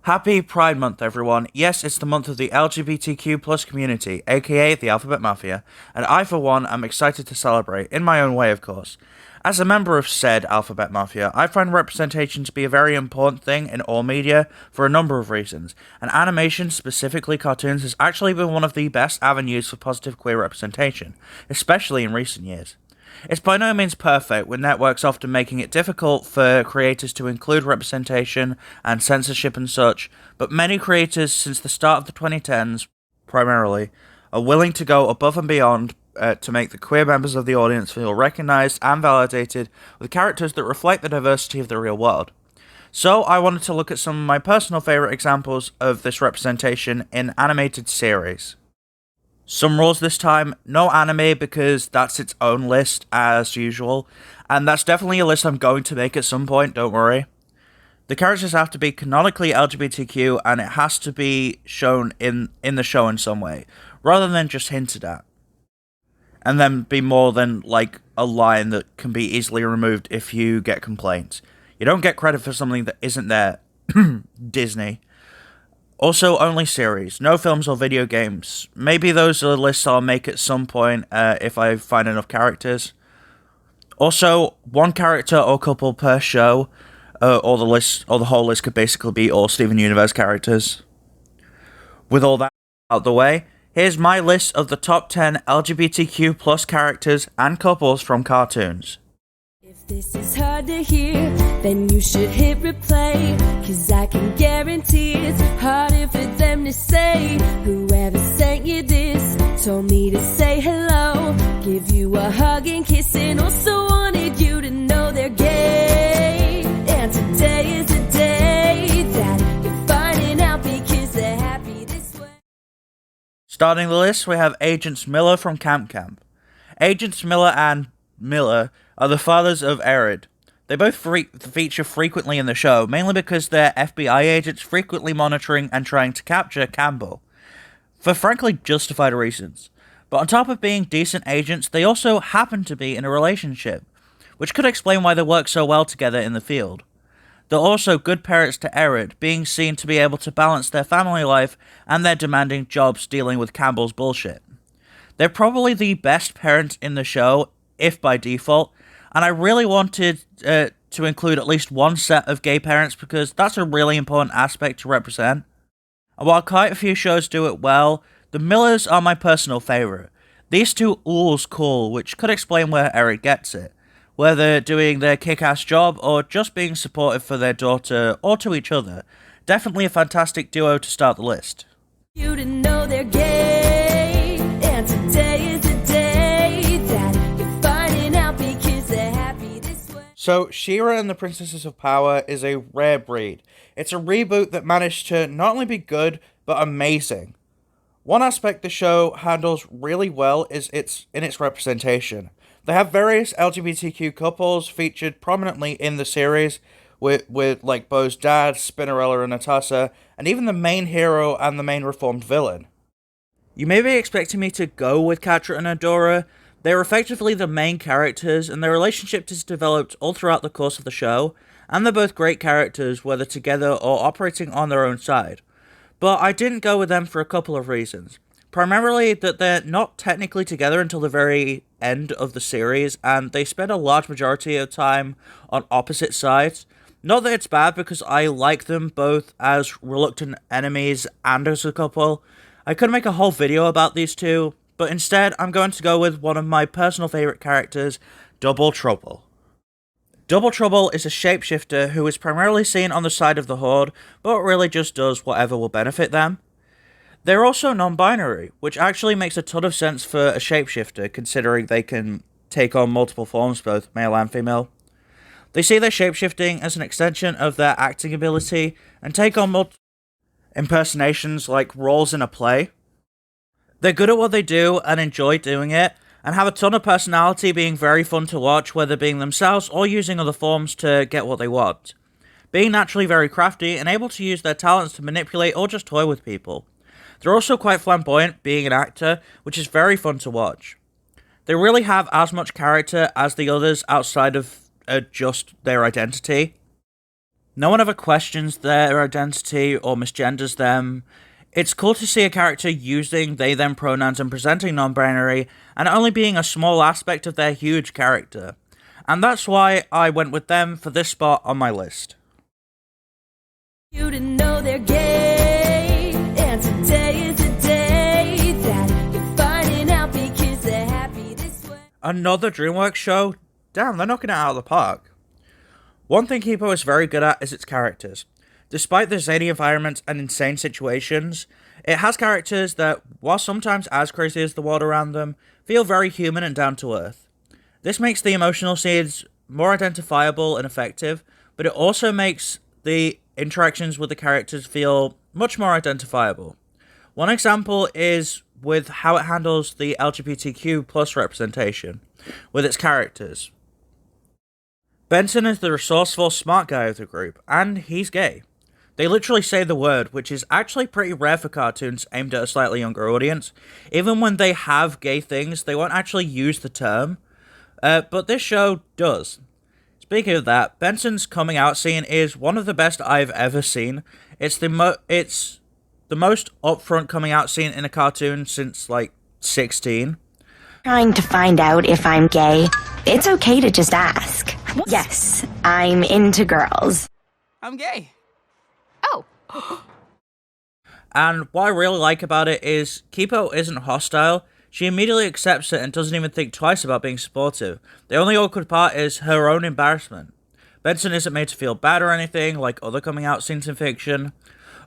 Happy Pride Month, everyone. Yes, it's the month of the LGBTQ plus community, aka the Alphabet Mafia, and I, for one, am excited to celebrate, in my own way, of course. As a member of said Alphabet Mafia, I find representation to be a very important thing in all media for a number of reasons, and animation, specifically cartoons, has actually been one of the best avenues for positive queer representation, especially in recent years. It's by no means perfect, with networks often making it difficult for creators to include representation and censorship and such, but many creators since the start of the 2010s, primarily, are willing to go above and beyond to make the queer members of the audience feel recognised and validated with characters that reflect the diversity of the real world. So I wanted to look at some of my personal favourite examples of this representation in animated series. Some rules this time, no anime because that's its own list as usual, and that's definitely a list I'm going to make at some point, don't worry. The characters have to be canonically LGBTQ and it has to be shown in the show in some way, rather than just hinted at. And then be more than like a line that can be easily removed if you get complaints. You don't get credit for something that isn't there. Disney. Also, only series, no films or video games. Maybe those are lists I'll make at some point if I find enough characters. Also, one character or couple per show, or the whole list could basically be all Steven Universe characters. With all that out the way, here's my list of the top 10 LGBTQ plus characters and couples from cartoons. If this is hard to hear, then you should hit replay, 'cause I can guarantee it's harder for them to say. Whoever sent you this told me to say hello, give you a hug and kiss, and also wanted you to know they're gay. And today is the day that you're finding out because they're happy this way. Starting the list, we have Agents Miller from Camp Camp. Agents Miller and Miller are the fathers of Erid. They both feature frequently in the show, mainly because they're FBI agents frequently monitoring and trying to capture Campbell, for frankly justified reasons. But on top of being decent agents, they also happen to be in a relationship, which could explain why they work so well together in the field. They're also good parents to Erid, being seen to be able to balance their family life and their demanding jobs dealing with Campbell's bullshit. They're probably the best parents in the show, if by default, and I really wanted to include at least one set of gay parents because that's a really important aspect to represent. And while quite a few shows do it well, the Millers are my personal favourite. These two ools cool, which could explain where Eric gets it, whether doing their kick-ass job or just being supportive for their daughter or to each other. Definitely a fantastic duo to start the list. You to know they're gay, and today is the day that you're finding out because they're happy this way. So, Shira and the Princesses of Power is a rare breed. It's a reboot that managed to not only be good, but amazing. One aspect the show handles really well is its representation. They have various LGBTQ couples featured prominently in the series, with like Bo's dad, Spinnerella and Natasha, and even the main hero and the main reformed villain. You may be expecting me to go with Catra and Adora. They're effectively the main characters, and their relationship is developed all throughout the course of the show, and they're both great characters, whether together or operating on their own side. But I didn't go with them for a couple of reasons. Primarily that they're not technically together until the very end of the series, and they spend a large majority of time on opposite sides. Not that it's bad, because I like them both as reluctant enemies and as a couple. I could make a whole video about these two, but instead I'm going to go with one of my personal favourite characters, Double Trouble. Double Trouble is a shapeshifter who is primarily seen on the side of the Horde, but really just does whatever will benefit them. They're also non-binary, which actually makes a ton of sense for a shapeshifter, considering they can take on multiple forms, both male and female. They see their shapeshifting as an extension of their acting ability, and take on multiple impersonations like roles in a play. They're good at what they do and enjoy doing it, and have a ton of personality, being very fun to watch, whether being themselves or using other forms to get what they want. Being naturally very crafty and able to use their talents to manipulate or just toy with people. They're also quite flamboyant, being an actor, which is very fun to watch. They really have as much character as the others outside of just their identity. No one ever questions their identity or misgenders them. It's cool to see a character using they them pronouns and presenting non-binary and only being a small aspect of their huge character. And that's why I went with them for this spot on my list. You to know they're gay, and today is the day that you're finding out because they're happy this way. Another DreamWorks show? Damn, they're knocking it out of the park. One thing Kipo is very good at is its characters. Despite the zany environments and insane situations, it has characters that, while sometimes as crazy as the world around them, feel very human and down to earth. This makes the emotional scenes more identifiable and effective, but it also makes the interactions with the characters feel much more identifiable. One example is with how it handles the LGBTQ plus representation with its characters. Benson is the resourceful, smart guy of the group, and he's gay. They literally say the word, which is actually pretty rare for cartoons aimed at a slightly younger audience. Even when they have gay things, they won't actually use the term, but this show does. Speaking of that, Benson's coming out scene is one of the best I've ever seen. It's the most upfront coming out scene in a cartoon since, 16. Trying to find out if I'm gay. It's okay to just ask. What? Yes, I'm into girls. I'm gay. Oh. And what I really like about it is Kipo isn't hostile. She immediately accepts it and doesn't even think twice about being supportive. The only awkward part is her own embarrassment. Benson isn't made to feel bad or anything, like other coming out scenes in fiction.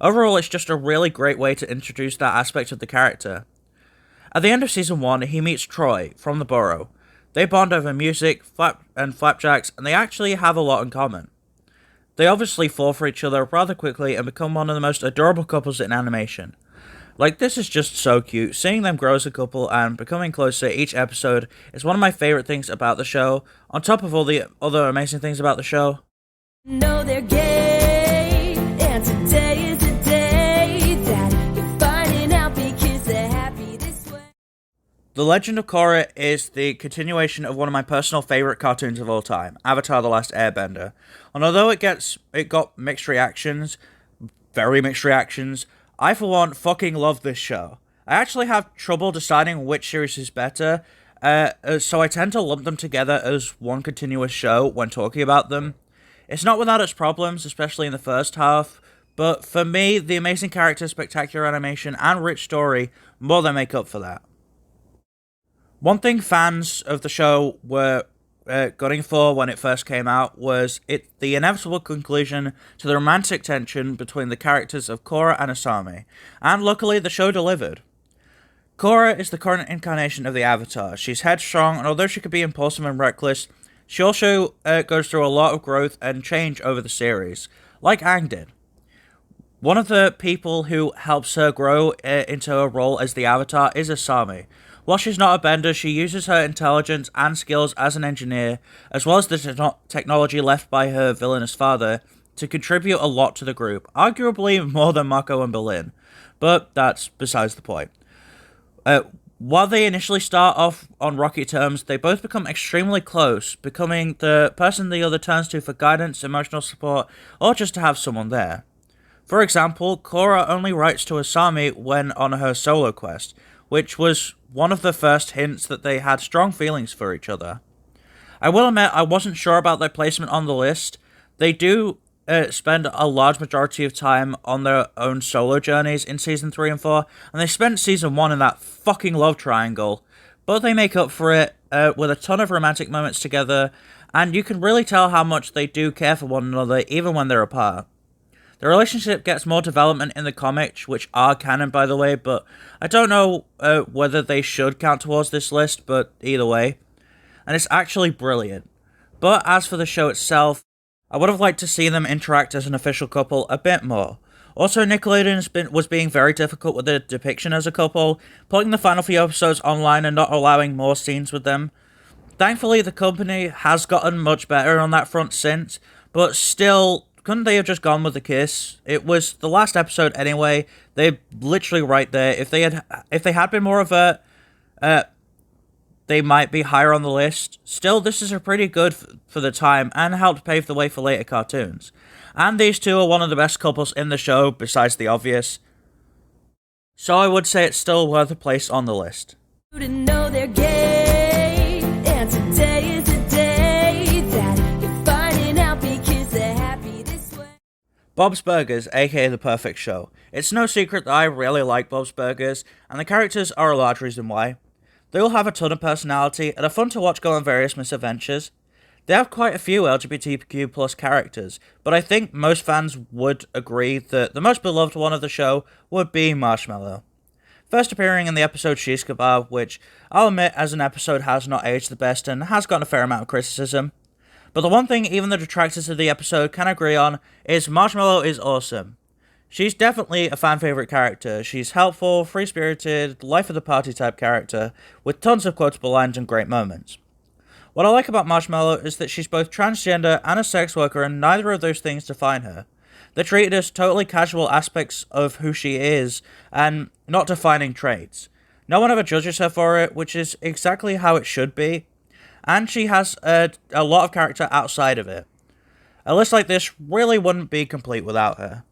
Overall, it's just a really great way to introduce that aspect of the character. At the end of Season 1, he meets Troy, from the borough. They bond over music, flapjacks, and they actually have a lot in common. They obviously fall for each other rather quickly and become one of the most adorable couples in animation. This is just so cute. Seeing them grow as a couple and becoming closer each episode is one of my favorite things about the show, on top of all the other amazing things about the show. No, they're gay, and today is the day that you're finding out because they're happy this way. The Legend of Korra is the continuation of one of my personal favorite cartoons of all time, Avatar: The Last Airbender. And although it got mixed reactions, very mixed reactions, I, for one, fucking love this show. I actually have trouble deciding which series is better, so I tend to lump them together as one continuous show when talking about them. It's not without its problems, especially in the first half, but for me, the amazing characters, spectacular animation, and rich story more than make up for that. One thing fans of the show were gunning for when it first came out was the inevitable conclusion to the romantic tension between the characters of Korra and Asami, and luckily the show delivered. Korra is the current incarnation of the Avatar. She's headstrong, and although she could be impulsive and reckless, she also goes through a lot of growth and change over the series, like Aang did. One of the people who helps her grow into her role as the Avatar is Asami. While she's not a bender, she uses her intelligence and skills as an engineer, as well as the technology left by her villainous father, to contribute a lot to the group, arguably more than Mako and Berlin, but that's besides the point. While they initially start off on rocky terms, they both become extremely close, becoming the person the other turns to for guidance, emotional support, or just to have someone there. For example, Korra only writes to Asami when on her solo quest, which was one of the first hints that they had strong feelings for each other. I will admit I wasn't sure about their placement on the list. They do spend a large majority of time on their own solo journeys in Season 3 and 4, and they spent Season 1 in that fucking love triangle, but they make up for it with a ton of romantic moments together, and you can really tell how much they do care for one another even when they're apart. The relationship gets more development in the comics, which are canon by the way, but I don't know whether they should count towards this list, but either way. And it's actually brilliant. But as for the show itself, I would have liked to see them interact as an official couple a bit more. Also, Nickelodeon was being very difficult with their depiction as a couple, putting the final few episodes online and not allowing more scenes with them. Thankfully, the company has gotten much better on that front since, but still, couldn't they have just gone with the kiss? It was the last episode anyway. They're literally right there. If they had been more overt, they might be higher on the list, still this is a pretty good for the time and helped pave the way for later cartoons. And these two are one of the best couples in the show, besides the obvious. So I would say it's still worth a place on the list. To know they're gay, and today is the day that you're finding out because they're happy this way. Bob's Burgers, aka The Perfect Show. It's no secret that I really like Bob's Burgers, and the characters are a large reason why. They all have a ton of personality and are fun to watch go on various misadventures. They have quite a few LGBTQ plus characters, but I think most fans would agree that the most beloved one of the show would be Marshmallow. First appearing in the episode Shish Kebab, which I'll admit as an episode has not aged the best and has gotten a fair amount of criticism. But the one thing even the detractors of the episode can agree on is Marshmallow is awesome. She's definitely a fan favourite character. She's helpful, free-spirited, life of the party type character, with tons of quotable lines and great moments. What I like about Marshmallow is that she's both transgender and a sex worker, and neither of those things define her. They're treated as totally casual aspects of who she is, and not defining traits. No one ever judges her for it, which is exactly how it should be, and she has a lot of character outside of it. A list like this really wouldn't be complete without her.